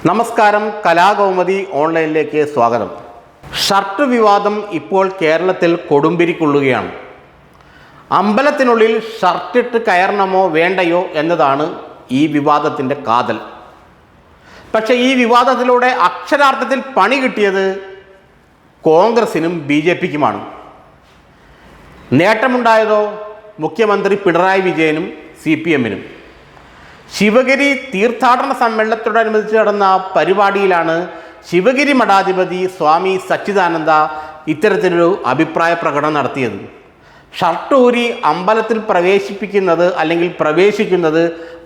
നമസ്കാരം, കലാകൗമുദി ഓൺലൈനിലേക്ക് സ്വാഗതം. ഷർട്ട് വിവാദം ഇപ്പോൾ കേരളത്തിൽ കൊടുമ്പിരിക്കൊള്ളുകയാണ്. അമ്പലത്തിനുള്ളിൽ ഷർട്ടിട്ട് കയറണമോ വേണ്ടയോ എന്നതാണ് ഈ വിവാദത്തിൻ്റെ കാതൽ. പക്ഷേ ഈ വിവാദത്തിലൂടെ അക്ഷരാർത്ഥത്തിൽ പണി കിട്ടിയത് കോൺഗ്രസിനും BJPക്കുമാണ്. നേട്ടമുണ്ടായതോ മുഖ്യമന്ത്രി പിണറായി വിജയനും CPMനും. ശിവഗിരി തീർത്ഥാടന സമ്മേളനത്തോടനുബന്ധിച്ച് നടന്ന പരിപാടിയിലാണ് ശിവഗിരി മഠാധിപതി സ്വാമി സച്ചിദാനന്ദ ഇത്തരത്തിലൊരു അഭിപ്രായ പ്രകടനം നടത്തിയത്. ഷർട്ട് ഊരി അമ്പലത്തിൽ പ്രവേശിക്കുന്നത്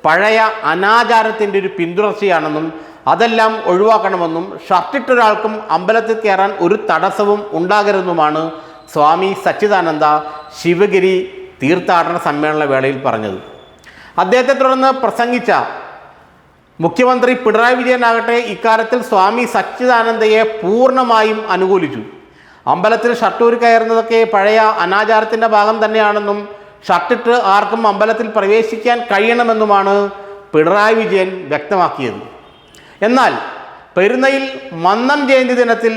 പഴയ അനാചാരത്തിൻ്റെ ഒരു പിന്തുടർച്ചയാണെന്നും അതെല്ലാം ഒഴിവാക്കണമെന്നും ഷർട്ടിട്ടൊരാൾക്കും അമ്പലത്തിൽ കയറാൻ ഒരു തടസ്സവും ഉണ്ടാകരുതെന്നുമാണ് സ്വാമി സച്ചിദാനന്ദ ശിവഗിരി തീർത്ഥാടന സമ്മേളന വേളയിൽ പറഞ്ഞത്. അദ്ദേഹത്തെ തുടർന്ന് പ്രസംഗിച്ച മുഖ്യമന്ത്രി പിണറായി വിജയനാകട്ടെ ഇക്കാര്യത്തിൽ സ്വാമി സച്ചിദാനന്ദയെ പൂർണ്ണമായും അനുകൂലിച്ചു. അമ്പലത്തിൽ ഷർട്ടൂരി കയറുന്നതൊക്കെ പഴയ അനാചാരത്തിൻ്റെ ഭാഗം തന്നെയാണെന്നും ഷർട്ടിട്ട് ആർക്കും അമ്പലത്തിൽ പ്രവേശിക്കാൻ കഴിയണമെന്നുമാണ് പിണറായി വിജയൻ വ്യക്തമാക്കിയത്. എന്നാൽ പെരുന്നയിൽ മന്നം ജയന്തി ദിനത്തിൽ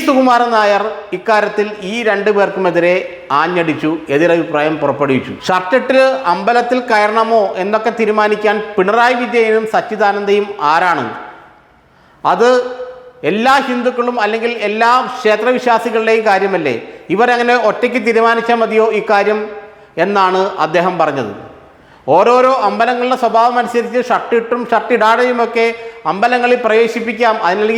സുകുമാരൻ നായർ ഇക്കാര്യത്തിൽ ഈ രണ്ടു പേർക്കുമെതിരെ ആഞ്ഞടിച്ചു, എതിരഭിപ്രായം പുറപ്പെടുവിച്ചു. ഷർട്ടിട്ട് അമ്പലത്തിൽ കയറണമോ എന്നൊക്കെ തീരുമാനിക്കാൻ പിണറായി വിജയനും സച്ചിദാനന്ദയും ആരാണ്? അത് എല്ലാ ഹിന്ദുക്കളും അല്ലെങ്കിൽ എല്ലാ ക്ഷേത്രവിശ്വാസികളുടെയും കാര്യമല്ലേ? ഇവരങ്ങനെ ഒറ്റയ്ക്ക് തീരുമാനിച്ചാൽ മതിയോ ഇക്കാര്യം എന്നാണ് അദ്ദേഹം പറഞ്ഞത്. ഓരോരോ അമ്പലങ്ങളുടെ സ്വഭാവം അനുസരിച്ച് ഷർട്ടിട്ടും ഷർട്ടിടാതെയുമൊക്കെ അമ്പലങ്ങളിൽ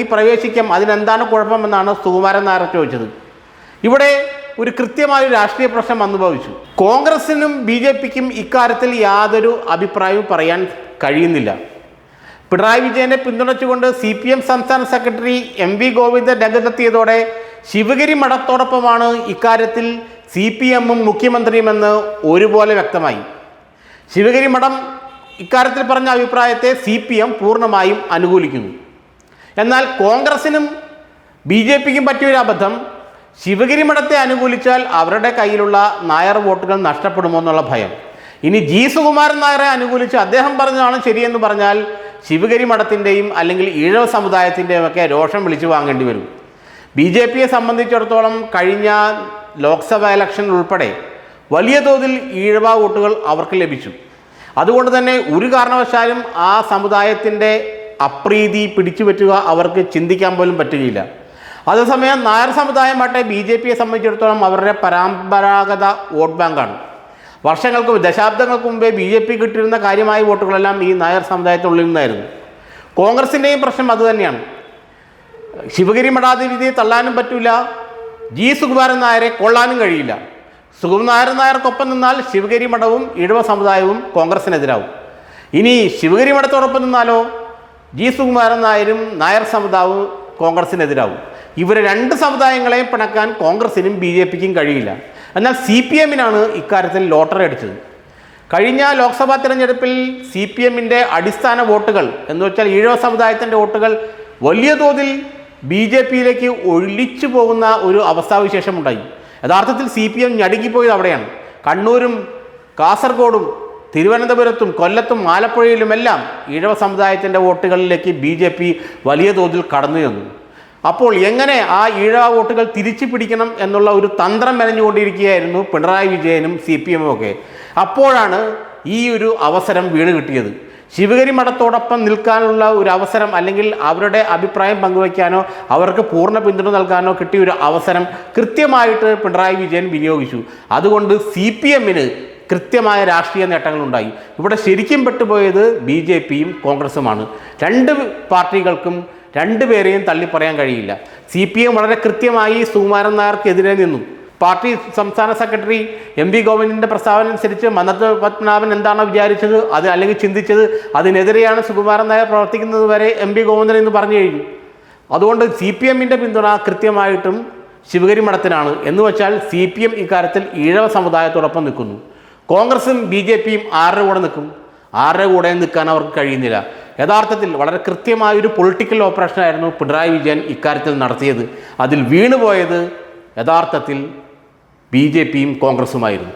പ്രവേശിക്കാം, അതിനെന്താണ് കുഴപ്പമെന്നാണ് സുകുമാരൻ നായർ ചോദിച്ചത്. ഇവിടെ ഒരു കൃത്യമായ രാഷ്ട്രീയ പ്രശ്നം അനുഭവിച്ചു. കോൺഗ്രസിനും BJPക്കും ഇക്കാര്യത്തിൽ യാതൊരു അഭിപ്രായവും പറയാൻ കഴിയുന്നില്ല. പിണറായി വിജയനെ പിന്തുണച്ചുകൊണ്ട് CPM സംസ്ഥാന സെക്രട്ടറി MV ഗോവിന്ദൻ രംഗത്തെത്തിയതോടെ ശിവഗിരി മഠത്തോടൊപ്പമാണ് ഇക്കാര്യത്തിൽ CPMും മുഖ്യമന്ത്രിയുമെന്ന് ഒരുപോലെ വ്യക്തമായി. ശിവഗിരി മഠം ഇക്കാര്യത്തിൽ പറഞ്ഞ അഭിപ്രായത്തെ CPM പൂർണ്ണമായും അനുകൂലിക്കുന്നു. എന്നാൽ കോൺഗ്രസിനും BJPക്കും പറ്റിയൊരു അബദ്ധം, ശിവഗിരി മഠത്തെ അനുകൂലിച്ചാൽ അവരുടെ കയ്യിലുള്ള നായർ വോട്ടുകൾ നഷ്ടപ്പെടുമോ എന്നുള്ള ഭയം. ഇനി സുകുമാരൻ നായരെ അനുകൂലിച്ച് അദ്ദേഹം പറഞ്ഞതാണ് ശരിയെന്ന് പറഞ്ഞാൽ ശിവഗിരി മഠത്തിൻ്റെയും അല്ലെങ്കിൽ ഈഴവ സമുദായത്തിൻ്റെയും ഒക്കെ രോഷം വിളിച്ചു വാങ്ങേണ്ടി വരും. BJPയെ സംബന്ധിച്ചിടത്തോളം കഴിഞ്ഞ ലോക്സഭാ ഇലക്ഷൻ ഉൾപ്പെടെ വലിയ തോതിൽ ഈഴവ വോട്ടുകൾ അവർക്ക് ലഭിച്ചു. അതുകൊണ്ട് തന്നെ ഒരു കാരണവശാലും ആ സമുദായത്തിൻ്റെ അപ്രീതി പിടിച്ചുപറ്റുക അവർക്ക് ചിന്തിക്കാൻ പോലും പറ്റുകയില്ല. അതേസമയം നായർ സമുദായമാട്ടെ BJPയെ സംബന്ധിച്ചിടത്തോളം അവരുടെ പരമ്പരാഗത വോട്ട് ബാങ്കാണ്. ദശാബ്ദങ്ങൾക്ക് മുമ്പേ BJP കിട്ടിയിരുന്ന കാര്യമായ വോട്ടുകളെല്ലാം ഈ നായർ സമുദായത്തിനുള്ളിൽ നിന്നായിരുന്നു. കോൺഗ്രസിൻ്റെയും പ്രശ്നം അതുതന്നെയാണ്. ശിവഗിരി മഠാധിപതിയെ തള്ളാനും പറ്റില്ല, സുകുമാരൻ നായരെ കൊള്ളാനും കഴിയില്ല. സുകുമാരൻ നായർക്കൊപ്പം നിന്നാൽ ശിവഗിരി മഠവും ഈഴവ സമുദായവും കോൺഗ്രസിനെതിരാവും. ഇനി ശിവഗിരി മഠത്തോടൊപ്പം നിന്നാലോ സുകുമാരൻ നായരും നായർ സമുദായവും കോൺഗ്രസിനെതിരാവും. ഇവർ രണ്ട് സമുദായങ്ങളെയും പിണക്കാൻ കോൺഗ്രസിനും BJPക്കും കഴിയില്ല. എന്നാൽ CPMനാണ് ഇക്കാര്യത്തിൽ ലോട്ടറി അടിച്ചത്. കഴിഞ്ഞ ലോക്സഭാ തിരഞ്ഞെടുപ്പിൽ CPMൻ്റെ അടിസ്ഥാന വോട്ടുകൾ എന്ന് വെച്ചാൽ ഈഴവ സമുദായത്തിൻ്റെ വോട്ടുകൾ വലിയ തോതിൽ BJPയിലേക്ക് ഒഴിച്ചു പോകുന്ന ഒരു അവസ്ഥാവിശേഷം ഉണ്ടായി. യഥാർത്ഥത്തിൽ CPM ഞടുങ്ങിപ്പോയത് അവിടെയാണ്. കണ്ണൂരും കാസർഗോഡും തിരുവനന്തപുരത്തും കൊല്ലത്തും ആലപ്പുഴയിലുമെല്ലാം ഈഴവ സമുദായത്തിൻ്റെ വോട്ടുകളിലേക്ക് BJP വലിയ തോതിൽ കടന്നു ചെന്നു. അപ്പോൾ എങ്ങനെ ആ ഈഴവ വോട്ടുകൾ തിരിച്ചു പിടിക്കണം എന്നുള്ള ഒരു തന്ത്രം മെനഞ്ഞുകൊണ്ടിരിക്കുകയായിരുന്നു പിണറായി വിജയനും CPMും ഒക്കെ. അപ്പോഴാണ് ഈ ഒരു അവസരം വീണ് കിട്ടിയത്. ശിവഗിരി മഠത്തോടൊപ്പം നിൽക്കാനുള്ള ഒരു അവസരം അല്ലെങ്കിൽ അവരുടെ അഭിപ്രായം പങ്കുവയ്ക്കാനോ അവർക്ക് പൂർണ്ണ പിന്തുണ നൽകാനോ കിട്ടിയ ഒരു അവസരം കൃത്യമായിട്ട് പിണറായി വിജയൻ വിനിയോഗിച്ചു. അതുകൊണ്ട് CPMന് കൃത്യമായ രാഷ്ട്രീയ നേട്ടങ്ങളുണ്ടായി. ഇവിടെ ശരിക്കും പെട്ടുപോയത് BJPയും കോൺഗ്രസുമാണ്. രണ്ട് പാർട്ടികൾക്കും രണ്ടുപേരെയും തള്ളിപ്പറയാൻ കഴിയില്ല. CPM വളരെ കൃത്യമായി സുകുമാരൻ നായർക്കെതിരെ നിന്നു. പാർട്ടി സംസ്ഥാന സെക്രട്ടറി MV ഗോവിന്ദൻ്റെ പ്രസ്താവന അനുസരിച്ച് മന്നത്ത് പത്മനാഭൻ എന്താണോ വിചാരിച്ചത് അല്ലെങ്കിൽ ചിന്തിച്ചത് അതിനെതിരെയാണ് സുകുമാരൻ നായർ പ്രവർത്തിക്കുന്നത് വരെ MV ഗോവിന്ദൻ എന്ന് പറഞ്ഞു കഴിഞ്ഞു. അതുകൊണ്ട് CPMൻ്റെ പിന്തുണ കൃത്യമായിട്ടും ശിവഗിരി മഠത്തിനാണ്. എന്ന് വെച്ചാൽ CPM ഇക്കാര്യത്തിൽ ഈഴവ സമുദായത്തോടൊപ്പം നിൽക്കുന്നു. കോൺഗ്രസും BJPയും ആരുടെ കൂടെ നിൽക്കും? ആരുടെ കൂടെ നിൽക്കാൻ അവർക്ക് കഴിയുന്നില്ല. യഥാർത്ഥത്തിൽ വളരെ കൃത്യമായൊരു പൊളിറ്റിക്കൽ ഓപ്പറേഷനായിരുന്നു പിണറായി വിജയൻ ഇക്കാര്യത്തിൽ നടത്തിയത്. അതിൽ വീണുപോയത് യഥാർത്ഥത്തിൽ BJPയും കോൺഗ്രസുമായിരുന്നു.